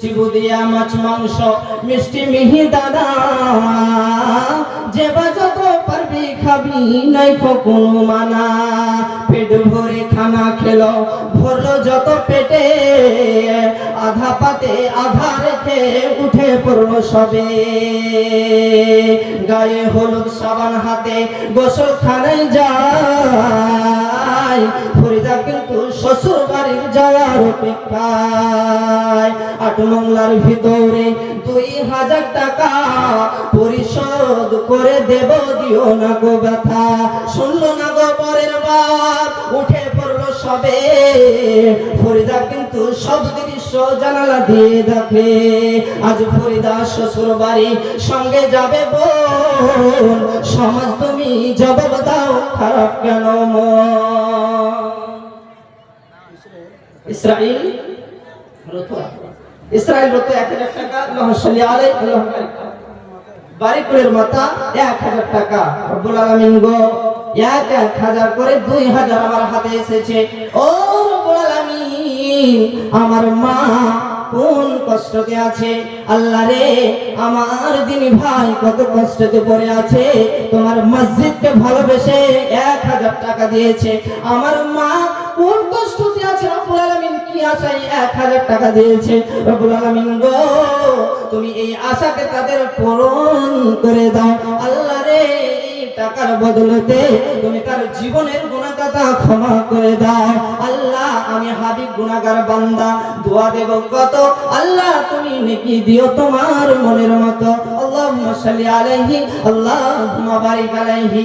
চিবুদিয়া মাছ মাংস মিষ্টি মিহি দানা যেবা যত পারবি খাবি নাই কোনো মানা। পেট ভরে খানা খেলো ভরলো যত পেটে আধা পাতে আধা রেখে উঠে পড়লো সবে। গায়ে হলুদ সাবান হাতে গোসল খানায় যায় ফরিদা কিন্তু শ্বশুর বাড়ি যাওয়ার অপেক্ষায়। ৮ মংলার ভিতরে ২০০০ টাকা পরিশোধ করে দেব দিও না গো ব্যথা। শুনলো না গো পরের বাপ উঠে পড়লো সবে। ফরিদা কিন্তু সব দৃশ্য জানালা দিয়ে দেখে। আজ ফরিদা শ্বশুর বাড়ি সঙ্গে যাবে বোন সমাজ তুমি জবাব দাও খারাপ কেন মন। ইসরাইল রত ১০০০ টাকা নহসলি আলাই বাড়িকুলের মাথা ১০০০ টাকা রব্বুল আলামিন গো ১,১,০০০ করে ২,০০০ আমার হাতে এসেছে। ও রব্বুল আলামিন আমার মা কোন কষ্টতে আছে আল্লাহ রে, আমার দিনী ভাই কত কষ্টতে পড়ে আছে, তোমার মসজিদকে ভালোবেসে ১,০০০ টাকা দিয়েছে। আমার মা কোন কষ্টতে আছে রব্বুল আলামিন কি আশায় ১,০০০ টাকা দিয়েছে। রব্বুল আলামিন গো তুমি এই আশাকে তাদের পূরণ করে দাও আল্লাহ রে। টাকার বদলতে তুমি তার জীবনের গুনাহ কথা ক্ষমা করে দাও আল্লাহ। আমি হাবিব গুনাহগার বান্দা দোয়া দেব কত আল্লাহ তুমি নেকি দিও তোমার মনের মতো। আল্লাহুম্মা সাল্লি আলাইহি আল্লাহুম্মা বারিক আলাইহি।